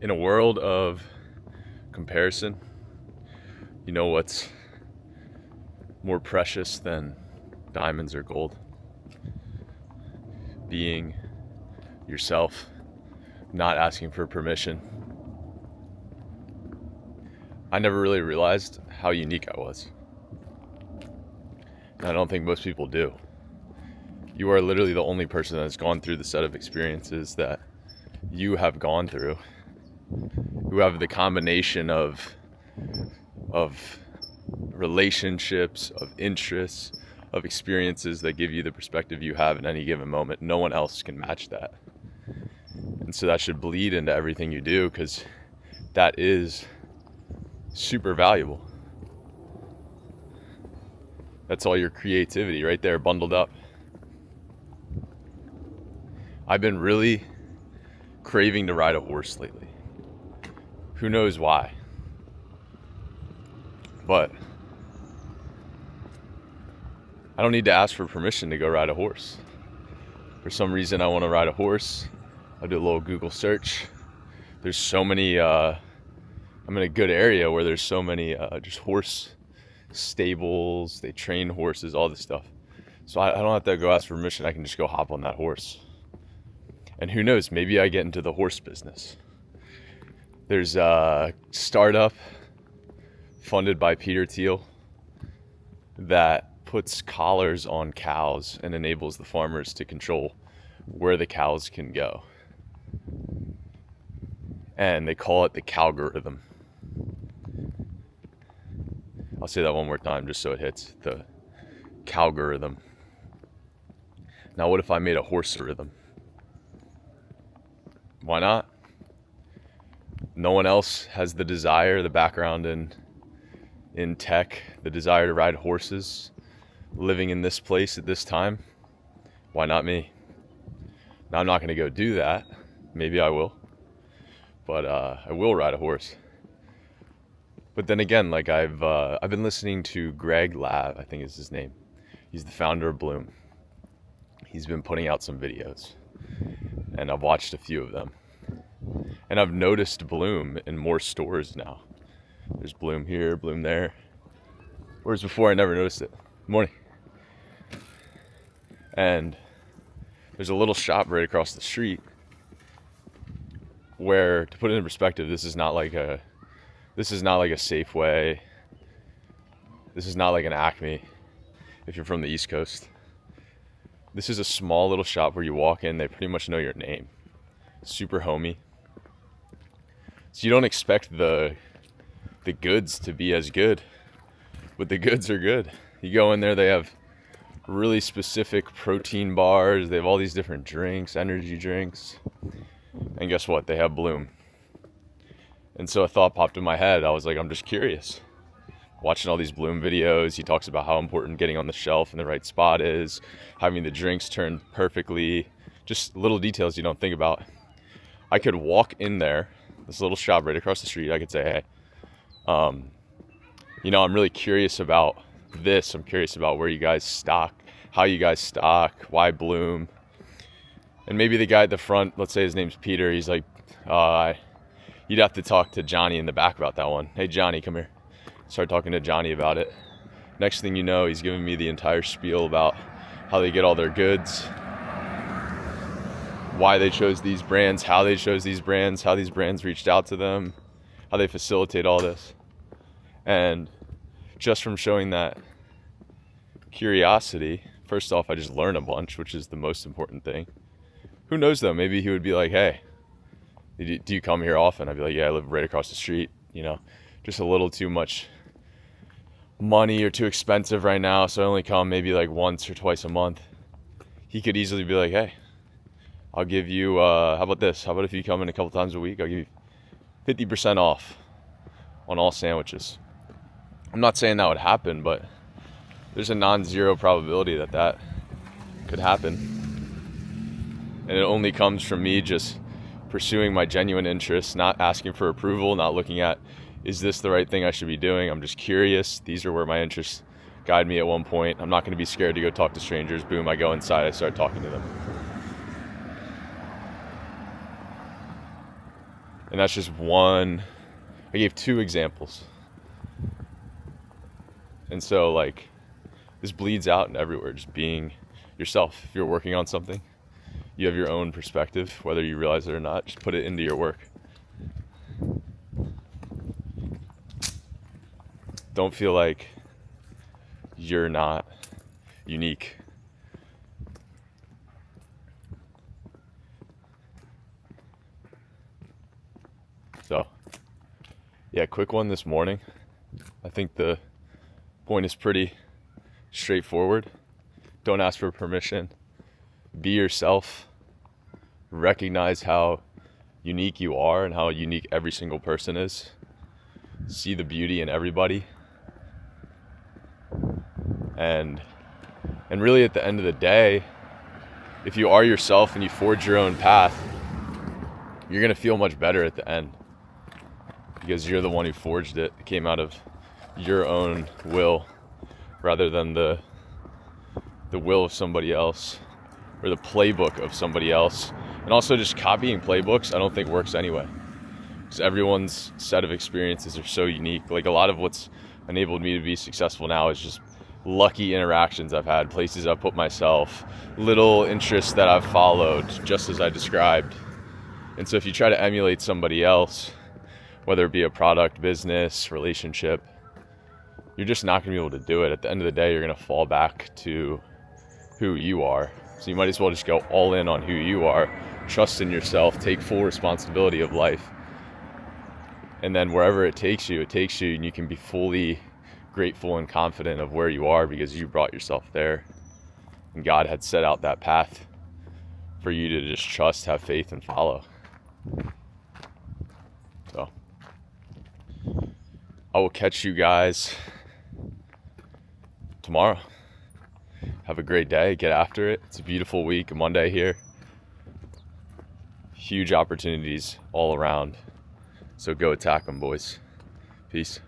In a world of comparison, you know what's more precious than diamonds or gold? Being yourself, not asking for permission. I never really realized how unique I was. And I don't think most people do. You are literally the only person that's gone through the set of experiences that you have gone through, who have the combination of relationships, of interests, of experiences that give you the perspective you have in any given moment. No one else can match that. And so that should bleed into everything you do, because that is super valuable. That's all your creativity right there bundled up. I've been really craving to ride a horse lately. Who knows why? But I don't need to ask for permission to go ride a horse. For some reason, I want to ride a horse. I'll do a little Google search. There's so many, I'm in a good area where there's so many just horse stables. They train horses, all this stuff. So I don't have to go ask for permission. I can just go hop on that horse. And who knows, maybe I get into the horse business. There's a startup funded by Peter Thiel that puts collars on cows and enables the farmers to control where the cows can go. And they call it the cowgorithm. I'll say that one more time just so it hits. The cowgorithm. Now what if I made a horse-rhythm? Why not? No one else has the desire, the background in tech, the desire to ride horses, living in this place at this time. Why not me? Now I'm not going to go do that. Maybe I will. But I will ride a horse. But then again, like I've been listening to Greg Lav, I think is his name. He's the founder of Bloom. He's been putting out some videos, and I've watched a few of them. And I've noticed Bloom in more stores now. There's Bloom here, Bloom there. Whereas before I never noticed it. Morning. And there's a little shop right across the street where, to put it in perspective, this is not like a Safeway. This is not like an Acme if you're from the East Coast. This is a small little shop where you walk in, they pretty much know your name. Super homey. So you don't expect the goods to be as good, but the goods are good. You go in there, they have really specific protein bars. They have all these different drinks, energy drinks. And guess what? They have Bloom. And so a thought popped in my head. I was like, I'm just curious. Watching all these Bloom videos, he talks about how important getting on the shelf in the right spot is, having the drinks turned perfectly, just little details you don't think about. I could walk in there, this little shop right across the street. I could say, hey, I'm really curious about this. I'm curious about where you guys stock, how you guys stock, why Bloom. And maybe the guy at the front, let's say his name's Peter, he's like, you'd have to talk to Johnny in the back about that one. Hey, Johnny, come here. Start talking to Johnny about it. Next thing you know, he's giving me the entire spiel about how they get all their goods, why they chose these brands, how they chose these brands, how these brands reached out to them, how they facilitate all this. And just from showing that curiosity, first off, I just learn a bunch, which is the most important thing. Who knows though, maybe he would be like, hey, do you come here often? I'd be like, yeah, I live right across the street, just a little too much money or too expensive right now, so I only come maybe like once or twice a month. He could easily be like, hey, I'll give you, how about this? How about if you come in a couple times a week, I'll give you 50% off on all sandwiches. I'm not saying that would happen, but there's a non-zero probability that could happen. And it only comes from me just pursuing my genuine interests, not asking for approval, not looking at, is this the right thing I should be doing? I'm just curious. These are where my interests guide me at one point. I'm not going to be scared to go talk to strangers. Boom, I go inside, I start talking to them. And that's just one. I gave 2 examples. And so, like, this bleeds out in everywhere, just being yourself. If you're working on something, you have your own perspective, whether you realize it or not. Just put it into your work. Don't feel like you're not unique. So, yeah, quick one this morning. I think the point is pretty straightforward. Don't ask for permission. Be yourself. Recognize how unique you are and how unique every single person is. See the beauty in everybody. And really at the end of the day, if you are yourself and you forge your own path, you're going to feel much better at the end, because you're the one who forged it. It came out of your own will rather than the will of somebody else or the playbook of somebody else. And also, just copying playbooks I don't think works anyway, because everyone's set of experiences are so unique. Like, a lot of what's enabled me to be successful now is just lucky interactions I've had, places I've put myself, little interests that I've followed, just as I described. And so if you try to emulate somebody else, whether it be a product, business, relationship, you're just not going to be able to do it. At the end of the day, you're going to fall back to who you are. So you might as well just go all in on who you are, trust in yourself, take full responsibility of life. And then wherever it takes you, and you can be fully grateful and confident of where you are because you brought yourself there. And God had set out that path for you to just trust, have faith, and follow. So I will catch you guys tomorrow. Have a great day. Get after it. It's a beautiful week, a Monday here. Huge opportunities all around. So go attack them, boys. Peace.